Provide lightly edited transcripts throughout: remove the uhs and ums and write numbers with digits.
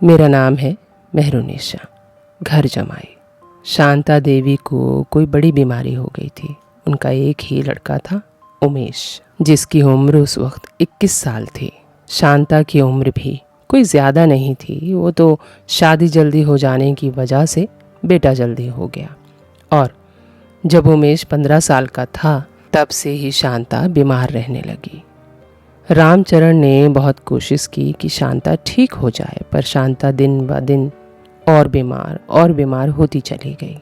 मेरा नाम है मेहरुनिशा। घर जमाई। शांता देवी को कोई बड़ी बीमारी हो गई थी। उनका एक ही लड़का था, उमेश, जिसकी उम्र उस वक्त 21 साल थी। शांता की उम्र भी कोई ज़्यादा नहीं थी। वो तो शादी जल्दी हो जाने की वजह से बेटा जल्दी हो गया। और जब उमेश 15 साल का था तब से ही शांता बीमार रहने लगी। रामचरण ने बहुत कोशिश की कि शांता ठीक हो जाए, पर शांता दिन ब दिन और बीमार होती चली गई।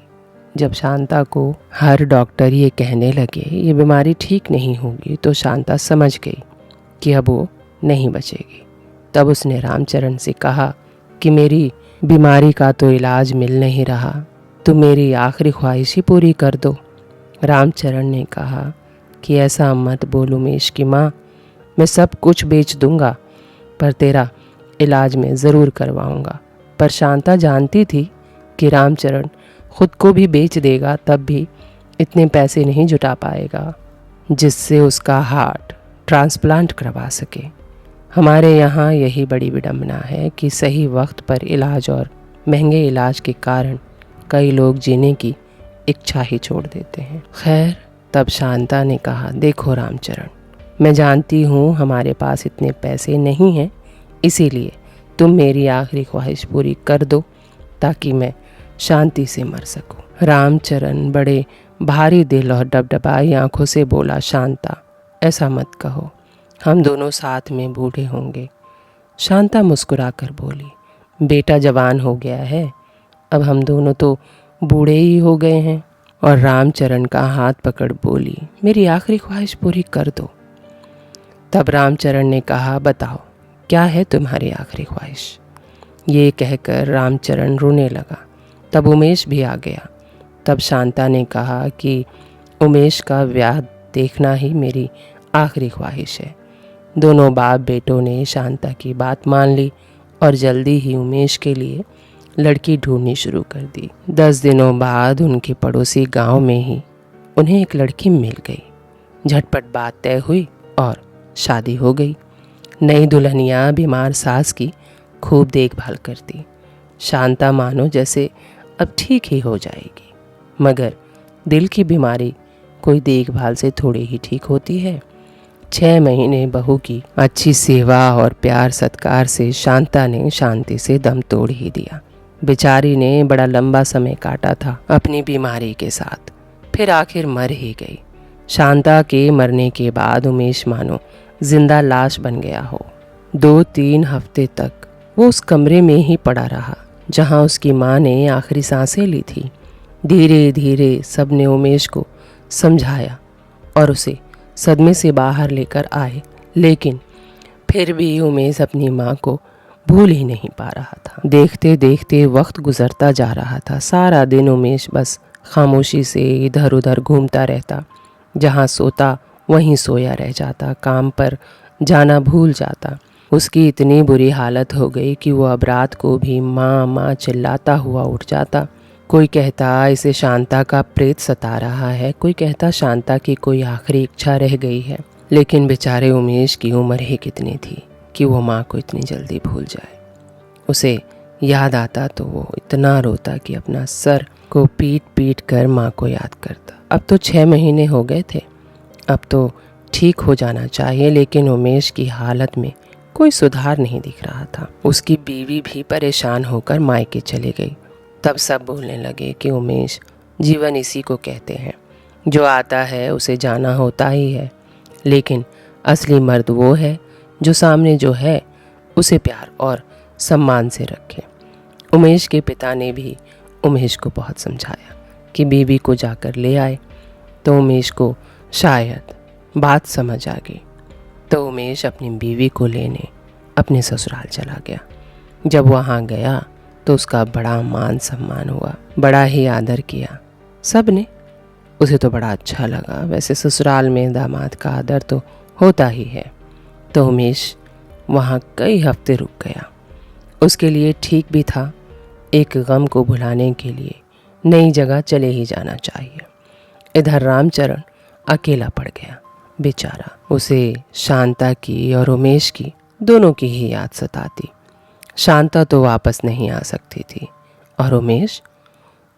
जब शांता को हर डॉक्टर ये कहने लगे ये बीमारी ठीक नहीं होगी, तो शांता समझ गई कि अब वो नहीं बचेगी। तब उसने रामचरण से कहा कि मेरी बीमारी का तो इलाज मिल नहीं रहा, तो मेरी आखिरी ख्वाहिश ही पूरी कर दो। रामचरण ने कहा कि ऐसा मत बोल उमेश की माँ, मैं सब कुछ बेच दूंगा, पर तेरा इलाज मैं ज़रूर करवाऊंगा। पर शांता जानती थी कि रामचरण खुद को भी बेच देगा, तब भी इतने पैसे नहीं जुटा पाएगा जिससे उसका हार्ट ट्रांसप्लांट करवा सके। हमारे यहाँ यही बड़ी विडंबना है कि सही वक्त पर इलाज और महंगे इलाज के कारण कई लोग जीने की इच्छा ही छोड़ देते हैं। खैर, तब शांता ने कहा, देखो रामचरण, मैं जानती हूँ हमारे पास इतने पैसे नहीं हैं, इसीलिए तुम मेरी आखिरी ख्वाहिश पूरी कर दो ताकि मैं शांति से मर सकूं। रामचरण बड़े भारी दिल और डबडबाई आंखों से बोला, शांता, ऐसा मत कहो, हम दोनों साथ में बूढ़े होंगे। शांता मुस्कुराकर बोली, बेटा जवान हो गया है, अब हम दोनों तो बूढ़े ही हो गए हैं। और रामचरण का हाथ पकड़ बोली, मेरी आखिरी ख्वाहिश पूरी कर दो। तब रामचरण ने कहा, बताओ क्या है तुम्हारी आखिरी ख्वाहिश। ये कहकर रामचरण रोने लगा। तब उमेश भी आ गया। तब शांता ने कहा कि उमेश का ब्याह देखना ही मेरी आखिरी ख्वाहिश है। दोनों बाप बेटों ने शांता की बात मान ली और जल्दी ही उमेश के लिए लड़की ढूंढनी शुरू कर दी। 10 दिनों बाद उनके पड़ोसी गांव में ही उन्हें एक लड़की मिल गई। झटपट बात तय हुई और शादी हो गई। नई दुल्हनिया बीमार सास की खूब देखभाल करती। शांता मानो जैसे अब ठीक ही हो जाएगी, मगर दिल की बीमारी कोई देखभाल से थोड़ी ही ठीक होती है। 6 महीने बहू की अच्छी सेवा और प्यार सत्कार से शांता ने शांति से दम तोड़ ही दिया। बेचारी ने बड़ा लंबा समय काटा था अपनी बीमारी के साथ, फिर आखिर मर ही गई। शांता के मरने के बाद उमेश मानो जिंदा लाश बन गया हो। 2-3 हफ्ते तक वो उस कमरे में ही पड़ा रहा जहां उसकी माँ ने आखिरी सांसें ली थी। धीरे धीरे सबने उमेश को समझाया और उसे सदमे से बाहर लेकर आए, लेकिन फिर भी उमेश अपनी माँ को भूल ही नहीं पा रहा था। देखते देखते वक्त गुजरता जा रहा था। सारा दिन उमेश बस खामोशी से इधर उधर घूमता रहता। जहाँ सोता वहीं सोया रह जाता, काम पर जाना भूल जाता। उसकी इतनी बुरी हालत हो गई कि वो अब रात को भी माँ माँ चिल्लाता हुआ उठ जाता। कोई कहता इसे शांता का प्रेत सता रहा है, कोई कहता शांता की कोई आखिरी इच्छा रह गई है। लेकिन बेचारे उमेश की उम्र ही कितनी थी कि वो माँ को इतनी जल्दी भूल जाए। उसे याद आता तो वो इतना रोता कि अपना सर को पीट पीट कर माँ को याद करता। अब तो 6 महीने हो गए थे, अब तो ठीक हो जाना चाहिए, लेकिन उमेश की हालत में कोई सुधार नहीं दिख रहा था। उसकी बीवी भी परेशान होकर मायके चली गई। तब सब बोलने लगे कि उमेश, जीवन इसी को कहते हैं, जो आता है उसे जाना होता ही है, लेकिन असली मर्द वो है जो सामने जो है उसे प्यार और सम्मान से रखे। उमेश के पिता ने भी उमेश को बहुत समझाया कि बीवी को जाकर ले आए, तो उमेश को शायद बात समझ आ गई। तो उमेश अपनी बीवी को लेने अपने ससुराल चला गया। जब वहाँ गया तो उसका बड़ा मान सम्मान हुआ, बड़ा ही आदर किया सब ने। उसे तो बड़ा अच्छा लगा। वैसे ससुराल में दामाद का आदर तो होता ही है। तो उमेश वहाँ कई हफ्ते रुक गया। उसके लिए ठीक भी था। एक गम को भुलाने के लिए नई जगह चले ही जाना चाहिए। इधर रामचरण अकेला पड़ गया। बेचारा, उसे शांता की और उमेश की दोनों की ही याद सताती। शांता तो वापस नहीं आ सकती थी और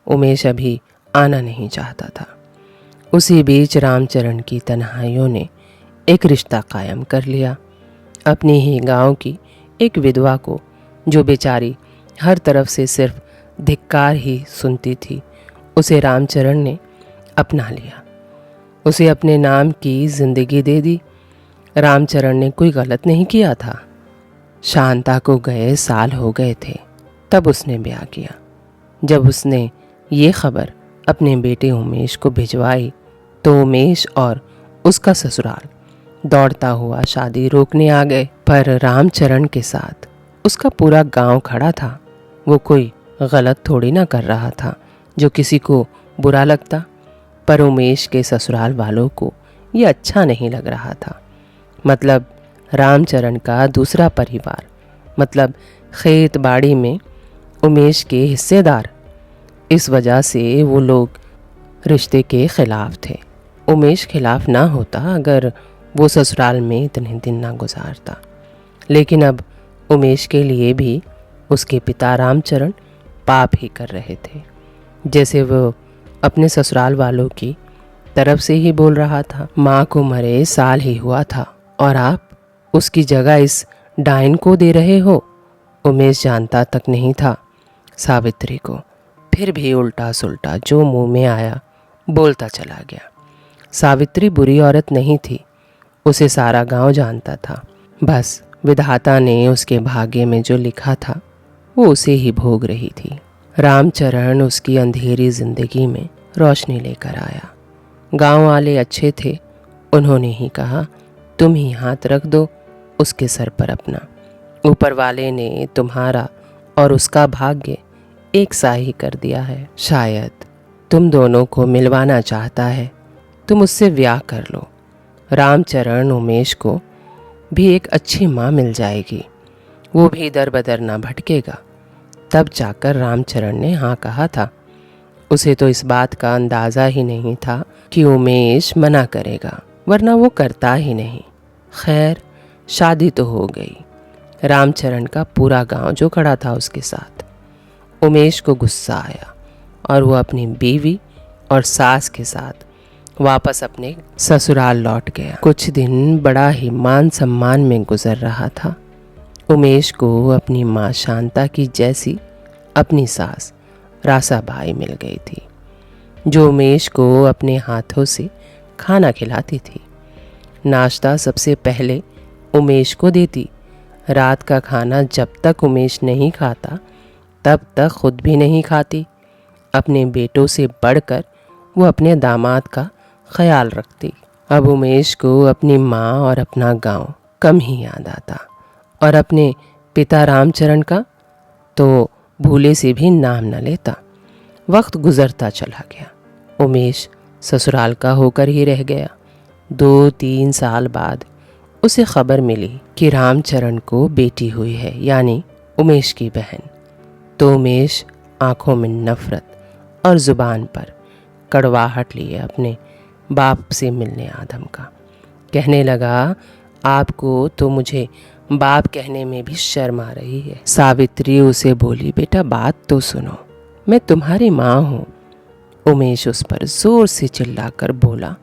उमेश अभी आना नहीं चाहता था। उसी बीच रामचरण की तन्हाइयों ने एक रिश्ता कायम कर लिया। अपनी ही गांव की एक विधवा को, जो बेचारी हर तरफ से सिर्फ धिक्कार ही सुनती थी, उसे रामचरण ने अपना लिया। उसे अपने नाम की जिंदगी दे दी। रामचरण ने कोई गलत नहीं किया था। शांता को गए साल हो गए थे तब उसने ब्याह किया। जब उसने ये खबर अपने बेटे उमेश को भिजवाई तो उमेश और उसका ससुराल दौड़ता हुआ शादी रोकने आ गए। पर रामचरण के साथ उसका पूरा गांव खड़ा था। वो कोई गलत थोड़ी ना कर रहा था जो किसी को बुरा लगता। पर उमेश के ससुराल वालों को ये अच्छा नहीं लग रहा था। मतलब रामचरण का दूसरा परिवार, मतलब खेत बाड़ी में उमेश के हिस्सेदार। इस वजह से वो लोग रिश्ते के खिलाफ थे। उमेश खिलाफ ना होता अगर वो ससुराल में इतने दिन ना गुजारता। लेकिन अब उमेश के लिए भी उसके पिता रामचरण पाप ही कर रहे थे। जैसे वो अपने ससुराल वालों की तरफ से ही बोल रहा था, माँ को मरे साल ही हुआ था और आप उसकी जगह इस डायन को दे रहे हो। उमेश जानता तक नहीं था सावित्री को, फिर भी उल्टा सुल्टा जो मुंह में आया बोलता चला गया। सावित्री बुरी औरत नहीं थी, उसे सारा गांव जानता था। बस विधाता ने उसके भाग्य में जो लिखा था वो उसे ही भोग रही थी। रामचरण उसकी अंधेरी जिंदगी में रोशनी लेकर आया। गांव वाले अच्छे थे, उन्होंने ही कहा तुम ही हाथ रख दो उसके सर पर अपना। ऊपर वाले ने तुम्हारा और उसका भाग्य एक सा ही कर दिया है। शायद तुम दोनों को मिलवाना चाहता है, तुम उससे ब्याह कर लो। रामचरण उमेश को भी एक अच्छी माँ मिल जाएगी, वो भी दर बदर ना भटकेगा। तब जाकर रामचरण ने हाँ कहा था। उसे तो इस बात का अंदाज़ा ही नहीं था कि उमेश मना करेगा, वरना वो करता ही नहीं। खैर शादी तो हो गई। रामचरण का पूरा गांव जो खड़ा था उसके साथ। उमेश को गुस्सा आया और वो अपनी बीवी और सास के साथ वापस अपने ससुराल लौट गया। कुछ दिन बड़ा ही मान सम्मान में गुजर रहा था। उमेश को अपनी माँ शांता की जैसी अपनी सास रासाबाई मिल गई थी, जो उमेश को अपने हाथों से खाना खिलाती थी। नाश्ता सबसे पहले उमेश को देती। रात का खाना जब तक उमेश नहीं खाता तब तक खुद भी नहीं खाती। अपने बेटों से बढ़कर वो अपने दामाद का ख्याल रखती। अब उमेश को अपनी माँ और अपना गांव कम ही याद आता और अपने पिता रामचरण का तो भूले से भी नाम न लेता। वक्त गुजरता चला गया। उमेश ससुराल का होकर ही रह गया। 2-3 साल बाद उसे खबर मिली कि रामचरण को बेटी हुई है, यानी उमेश की बहन। तो उमेश आंखों में नफरत और ज़ुबान पर कड़वाहट लिए अपने बाप से मिलने आदम का। कहने लगा, आपको तो मुझे बाप कहने में भी शर्म आ रही है। सावित्री उसे बोली, बेटा बात तो सुनो, मैं तुम्हारी माँ हूँ। उमेश उस पर जोर से चिल्लाकर बोला,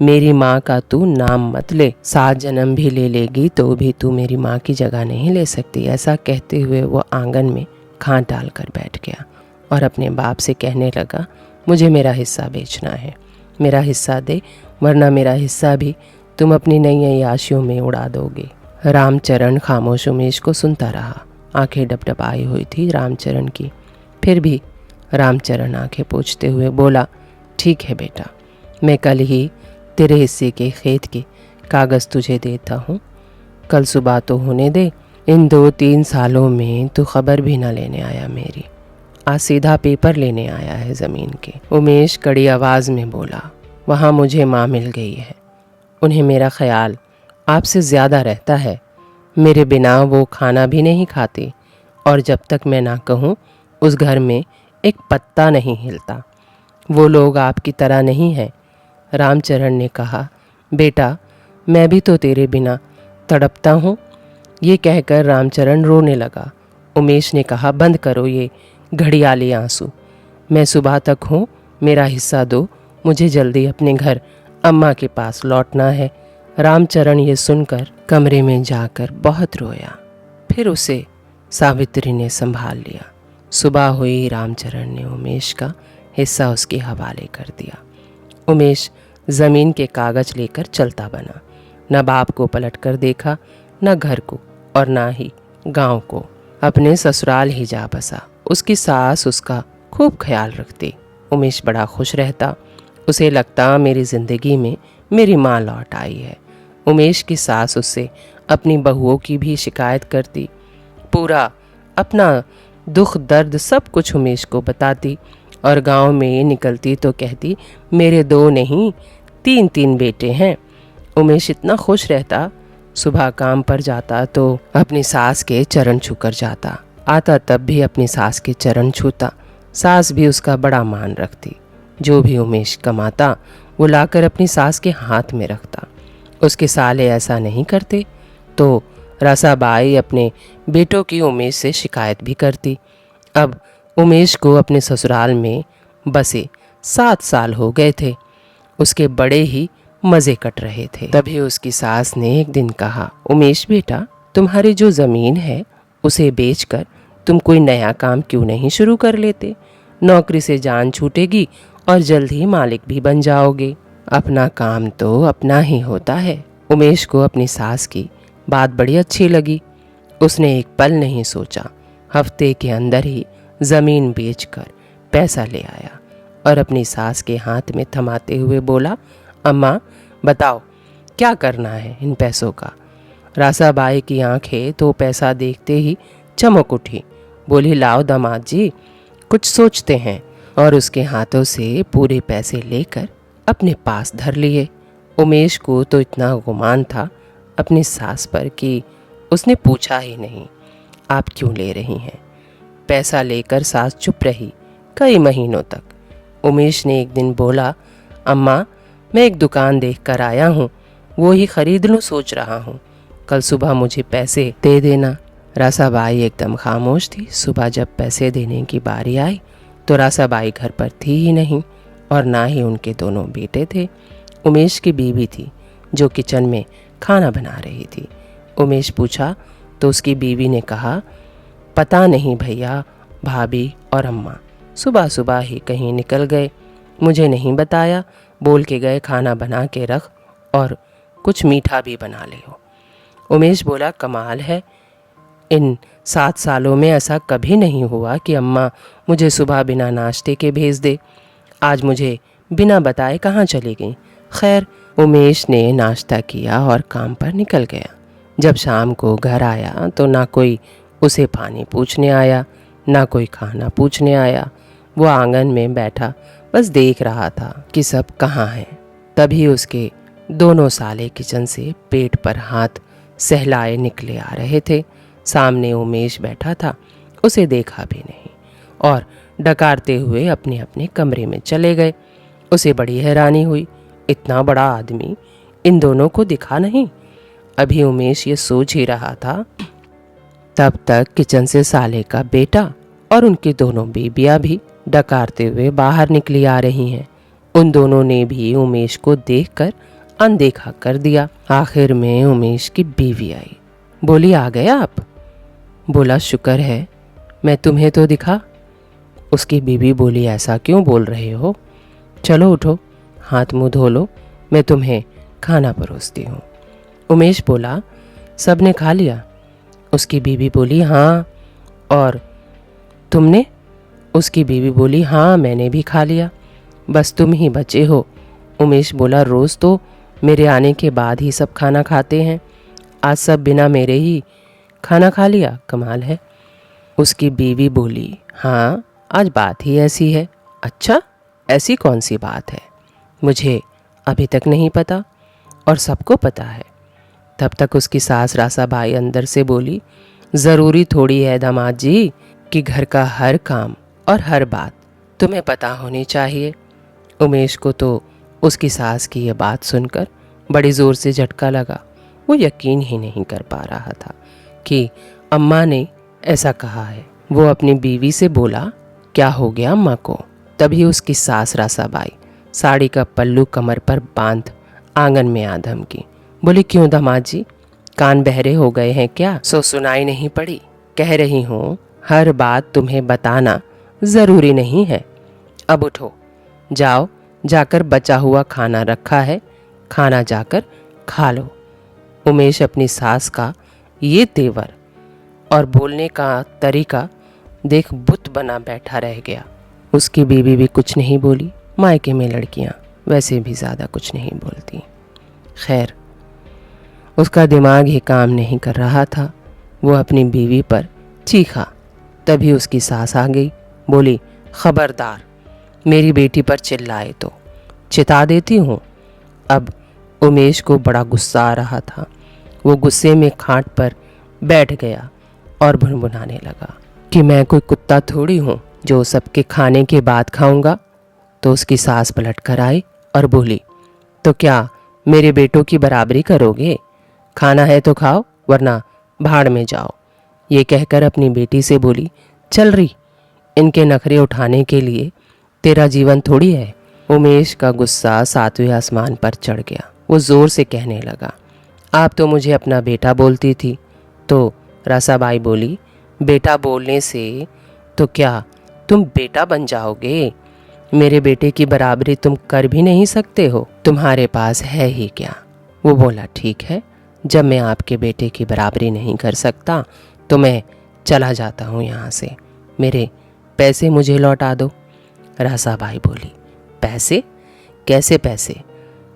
मेरी माँ का तू नाम मत ले, 7 जन्म भी ले लेगी तो भी तू मेरी माँ की जगह नहीं ले सकती। ऐसा कहते हुए वो आंगन में खाट डालकर बैठ गया और अपने बाप से कहने लगा, मुझे मेरा हिस्सा बेचना है, मेरा हिस्सा दे, वरना मेरा हिस्सा भी तुम अपनी नई अय्याशियों में उड़ा दोगे। रामचरण खामोश उमेश को सुनता रहा। आंखें डबडबाई हुई थी रामचरण की। फिर भी रामचरण आंखें पोंछते हुए बोला, ठीक है बेटा, मैं कल ही तेरे हिस्से के खेत के कागज़ तुझे देता हूँ। कल सुबह तो होने दे। इन 2-3 सालों में तू खबर भी ना लेने आया मेरी, आज सीधा पेपर लेने आया है ज़मीन के। उमेश कड़ी आवाज़ में बोला, वहाँ मुझे माँ मिल गई है, उन्हें मेरा ख्याल आपसे ज़्यादा रहता है। मेरे बिना वो खाना भी नहीं खाती और जब तक मैं ना कहूँ उस घर में एक पत्ता नहीं हिलता। वो लोग आपकी तरह नहीं हैं। रामचरण ने कहा, बेटा मैं भी तो तेरे बिना तड़पता हूँ। ये कहकर रामचरण रोने लगा उमेश ने कहा, बंद करो ये घड़ियाली आंसू, मैं सुबह तक हूँ, मेरा हिस्सा दो, मुझे जल्दी अपने घर अम्मा के पास लौटना है। रामचरण ये सुनकर कमरे में जाकर बहुत रोया। फिर उसे सावित्री ने संभाल लिया। सुबह हुई, रामचरण ने उमेश का हिस्सा उसके हवाले कर दिया। उमेश ज़मीन के कागज लेकर चलता बना। न बाप को पलट कर देखा, न घर को, और न ही गांव को। अपने ससुराल ही जा बसा। उसकी सास उसका खूब ख्याल रखती। उमेश बड़ा खुश रहता। उसे लगता, मेरी ज़िंदगी में मेरी माँ लौट आई है। उमेश की सास उससे अपनी बहुओं की भी शिकायत करती। पूरा अपना दुख दर्द सब कुछ उमेश को बताती, और गांव में निकलती तो कहती, मेरे 2 नहीं 3 बेटे हैं। उमेश इतना खुश रहता। सुबह काम पर जाता तो अपनी सास के चरण छूकर जाता, आता तब भी अपनी सास के चरण छूता। सास भी उसका बड़ा मान रखती। जो भी उमेश कमाता वो लाकर अपनी सास के हाथ में रखता। उसके साले ऐसा नहीं करते तो रासाबाई अपने बेटों की उमेश से शिकायत भी करती। अब उमेश को अपने ससुराल में बसे 7 साल हो गए थे। उसके बड़े ही मज़े कट रहे थे। तभी उसकी सास ने एक दिन कहा, उमेश बेटा, तुम्हारी जो ज़मीन है उसे बेचकर तुम कोई नया काम क्यों नहीं शुरू कर लेते? नौकरी से जान छूटेगी और जल्द ही मालिक भी बन जाओगे। अपना काम तो अपना ही होता है। उमेश को अपनी सास की बात बड़ी अच्छी लगी। उसने एक पल नहीं सोचा, हफ्ते के अंदर ही ज़मीन बेचकर पैसा ले आया और अपनी सास के हाथ में थमाते हुए बोला, अम्मा बताओ क्या करना है इन पैसों का? रासाबाई की आंखें तो पैसा देखते ही चमक उठी। बोली, लाओ दामाद जी, कुछ सोचते हैं। और उसके हाथों से पूरे पैसे लेकर अपने पास धर लिए। उमेश को तो इतना गुमान था अपनी सास पर कि उसने पूछा ही नहीं, आप क्यों ले रही हैं? पैसा लेकर सास चुप रही कई महीनों तक। उमेश ने एक दिन बोला, अम्मा मैं एक दुकान देख कर आया हूँ, वो ही खरीद लूँ सोच रहा हूँ, कल सुबह मुझे पैसे दे देना। रासाबाई एकदम खामोश थी। सुबह जब पैसे देने की बारी आई तो रासाबाई घर पर थी ही नहीं, और ना ही उनके दोनों बेटे थे। उमेश की बीवी थी जो किचन में खाना बना रही थी। उमेश पूछा तो उसकी बीवी ने कहा, पता नहीं भैया, भाभी और अम्मा सुबह सुबह ही कहीं निकल गए, मुझे नहीं बताया, बोल के गए खाना बना के रख और कुछ मीठा भी बना ले हो। उमेश बोला, कमाल है, इन 7 सालों में ऐसा कभी नहीं हुआ कि अम्मा मुझे सुबह बिना नाश्ते के भेज दे। आज मुझे बिना बताए कहाँ चली गई। खैर, उमेश ने नाश्ता किया और काम पर निकल गया। जब शाम को घर आया तो ना कोई उसे पानी पूछने आया, ना कोई खाना पूछने आया। वो आंगन में बैठा बस देख रहा था कि सब कहाँ हैं। तभी उसके दोनों साले किचन से पेट पर हाथ सहलाए निकले आ रहे थे। सामने उमेश बैठा था, उसे देखा भी नहीं और डकारते हुए अपने अपने कमरे में चले गए। उसे बड़ी हैरानी हुई, इतना बड़ा आदमी इन दोनों को दिखा नहीं। अभी उमेश ये सोच ही रहा था, तब तक किचन से साले का बेटा और उनकी दोनों बेबियां भी डकारते हुए बाहर निकली आ रही हैं। उन दोनों ने भी उमेश को देखकर अनदेखा कर दिया। आखिर में उमेश की बीवी आई, बोली, आ गए आप? बोला, शुक्र है, मैं तुम्हें तो दिखा। उसकी बीवी बोली, ऐसा क्यों बोल रहे हो? चलो उठो, हाथ मुंह धो लो, मैं तुम्हें खाना परोसती हूँ। उमेश बोला, सब ने खा लिया? उसकी बीवी बोली, हाँ। और तुमने? उसकी बीवी बोली, हाँ मैंने भी खा लिया, बस तुम ही बचे हो। उमेश बोला, रोज़ तो मेरे आने के बाद ही सब खाना खाते हैं, आज सब बिना मेरे ही खाना खा लिया, कमाल है। उसकी बीवी बोली, हाँ आज बात ही ऐसी है। अच्छा, ऐसी कौन सी बात है? मुझे अभी तक नहीं पता और सबको पता है। तब तक उसकी सास रासाबाई अंदर से बोली, ज़रूरी थोड़ी है दामाद जी कि घर का हर काम और हर बात तुम्हें पता होनी चाहिए। उमेश को तो उसकी सास की यह बात सुनकर बड़ी ज़ोर से झटका लगा। वो यकीन ही नहीं कर पा रहा था कि अम्मा ने ऐसा कहा है। वो अपनी बीवी से बोला, क्या हो गया अम्मा को? तभी उसकी सास रासाबाई साड़ी का पल्लू कमर पर बांध आंगन में आ धमकी। बोली, क्यों दामाद जी, कान बहरे हो गए हैं क्या? सो सुनाई नहीं पड़ी? कह रही हूँ हर बात तुम्हें बताना ज़रूरी नहीं है। अब उठो, जाओ, जाकर बचा हुआ खाना रखा है, खाना जाकर खा लो। उमेश अपनी सास का ये तेवर और बोलने का तरीका देख बुत बना बैठा रह गया। उसकी बीवी भी कुछ नहीं बोली। मायके में लड़कियां वैसे भी ज़्यादा कुछ नहीं बोलती। खैर, उसका दिमाग ही काम नहीं कर रहा था। वो अपनी बीवी पर चीखा। तभी उसकी सास आ गई। बोली, खबरदार, मेरी बेटी पर चिल्लाए तो चिता देती हूँ। अब उमेश को बड़ा गुस्सा आ रहा था। वो गुस्से में खाट पर बैठ गया और भुनभुनाने लगा कि मैं कोई कुत्ता थोड़ी हूँ जो सबके खाने के बाद खाऊंगा। तो उसकी सास पलट कर आई और बोली, तो क्या मेरे बेटों की बराबरी करोगे? खाना है तो खाओ, वरना भाड़ में जाओ। ये कहकर अपनी बेटी से बोली, चल रही, इनके नखरे उठाने के लिए तेरा जीवन थोड़ी है। उमेश का गुस्सा सातवें आसमान पर चढ़ गया। वो जोर से कहने लगा, आप तो मुझे अपना बेटा बोलती थी। तो रासाबाई बोली, बेटा बोलने से तो क्या तुम बेटा बन जाओगे? मेरे बेटे की बराबरी तुम कर भी नहीं सकते हो, तुम्हारे पास है ही क्या? वो बोला, ठीक है, जब मैं आपके बेटे की बराबरी नहीं कर सकता तो मैं चला जाता हूँ यहाँ से। मेरे पैसे मुझे लौटा दो। रासाबाई बोली, पैसे? कैसे पैसे?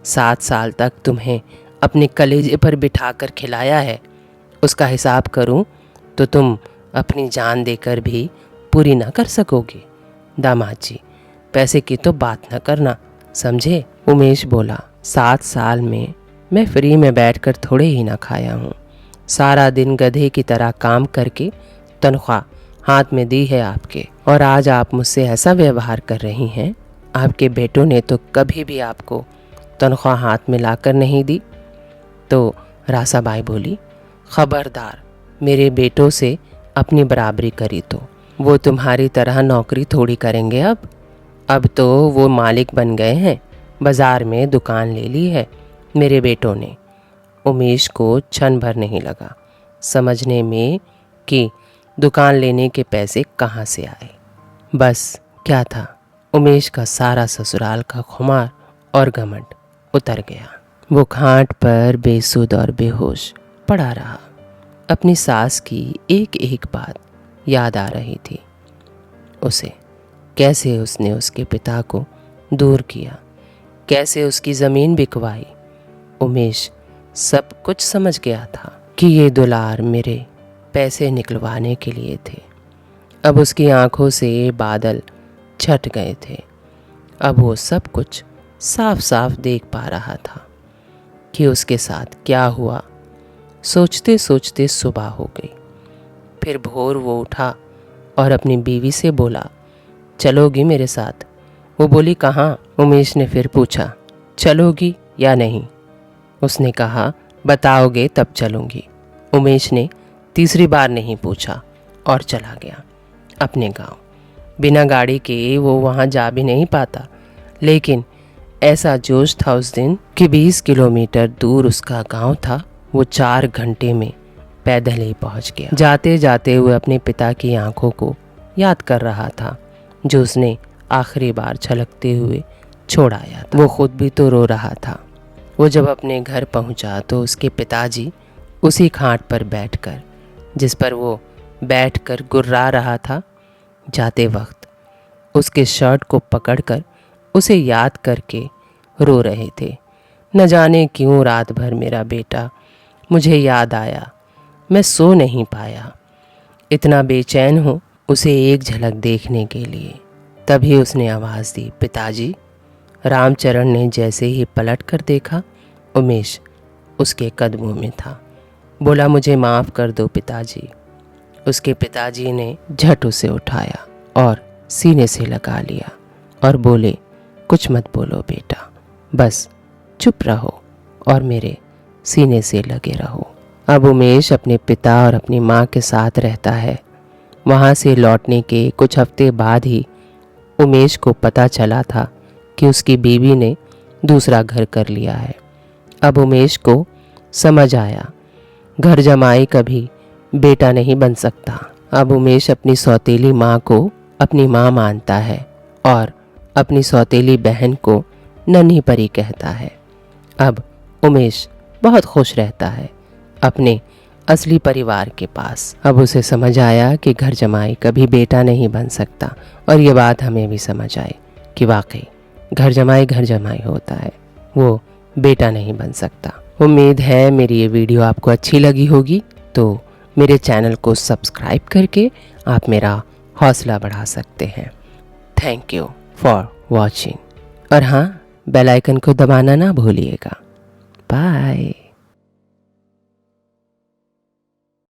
7 साल तक तुम्हें अपने कलेजे पर बिठाकर खिलाया है, उसका हिसाब करूं तो तुम अपनी जान देकर भी पूरी ना कर सकोगे। दामाद जी, पैसे की तो बात न करना, समझे? उमेश बोला, 7 साल में मैं फ्री में बैठकर थोड़े ही ना खाया हूँ। सारा दिन गधे की तरह काम करके तनख्वाह हाथ में दी है आपके, और आज आप मुझसे ऐसा व्यवहार कर रही हैं। आपके बेटों ने तो कभी भी आपको तनख्वाह हाथ में लाकर नहीं दी। तो रासाबाई बोली, खबरदार, मेरे बेटों से अपनी बराबरी करी तो वो तुम्हारी तरह नौकरी थोड़ी करेंगे। अब तो वो मालिक बन गए हैं, बाजार में दुकान ले ली है मेरे बेटों ने। उमेश को क्षण भर नहीं लगा समझने में कि दुकान लेने के पैसे कहाँ से आए। बस क्या था, उमेश का सारा ससुराल का खुमार और घमंड उतर गया। वो खाट पर बेसुध और बेहोश पड़ा रहा। अपनी सास की एक एक बात याद आ रही थी उसे। कैसे उसने उसके पिता को दूर किया, कैसे उसकी ज़मीन बिकवाई। उमेश सब कुछ समझ गया था कि ये दुलार मेरे पैसे निकलवाने के लिए थे। अब उसकी आंखों से बादल छट गए थे। अब वो सब कुछ साफ साफ देख पा रहा था कि उसके साथ क्या हुआ। सोचते सोचते सुबह हो गई। फिर भोर वो उठा और अपनी बीवी से बोला, चलोगी मेरे साथ? वो बोली, कहाँ? उमेश ने फिर पूछा, चलोगी या नहीं? उसने कहा, बताओगे तब चलूँगी। उमेश ने तीसरी बार नहीं पूछा और चला गया अपने गांव। बिना गाड़ी के वो वहाँ जा भी नहीं पाता, लेकिन ऐसा जोश था उस दिन कि 20 किलोमीटर दूर उसका गांव था। वो 4 घंटे में पैदल ही पहुँच गया। जाते जाते हुए अपने पिता की आंखों को याद कर रहा था जो उसने आखिरी बार छलकते हुए छोड़ आया था। वो खुद भी तो रो रहा था। वो जब अपने घर पहुंचा तो उसके पिताजी उसी खाट पर बैठकर, जिस पर वो बैठकर गुर्रा रहा था, जाते वक्त उसके शर्ट को पकड़कर उसे याद करके रो रहे थे। न जाने क्यों रात भर मेरा बेटा मुझे याद आया, मैं सो नहीं पाया, इतना बेचैन हूँ उसे एक झलक देखने के लिए। तभी उसने आवाज़ दी, पिताजी। रामचरण ने जैसे ही पलट कर देखा, उमेश उसके कदमों में था। बोला, मुझे माफ़ कर दो पिताजी। उसके पिताजी ने झट उसे उठाया और सीने से लगा लिया और बोले, कुछ मत बोलो बेटा, बस चुप रहो और मेरे सीने से लगे रहो। अब उमेश अपने पिता और अपनी माँ के साथ रहता है वहाँ से लौटने के कुछ हफ्ते बाद ही उमेश को पता चला था कि उसकी बीवी ने दूसरा घर कर लिया है। अब उमेश को समझ आया, घर जमाई कभी बेटा नहीं बन सकता। अब उमेश अपनी सौतेली माँ को अपनी माँ मानता है और अपनी सौतेली बहन को नन्ही परी कहता है। अब उमेश बहुत खुश रहता है अपने असली परिवार के पास। अब उसे समझ आया कि घर जमाई कभी बेटा नहीं बन सकता, और ये बात हमें भी समझ आई कि वाकई घर जमाई होता है, वो बेटा नहीं बन सकता। उम्मीद है मेरी ये वीडियो आपको अच्छी लगी होगी, तो मेरे चैनल को सब्सक्राइब करके आप मेरा हौसला बढ़ा सकते हैं। थैंक यू फॉर वॉचिंग, और हाँ, बेल आइकन को दबाना ना भूलिएगा। बाय।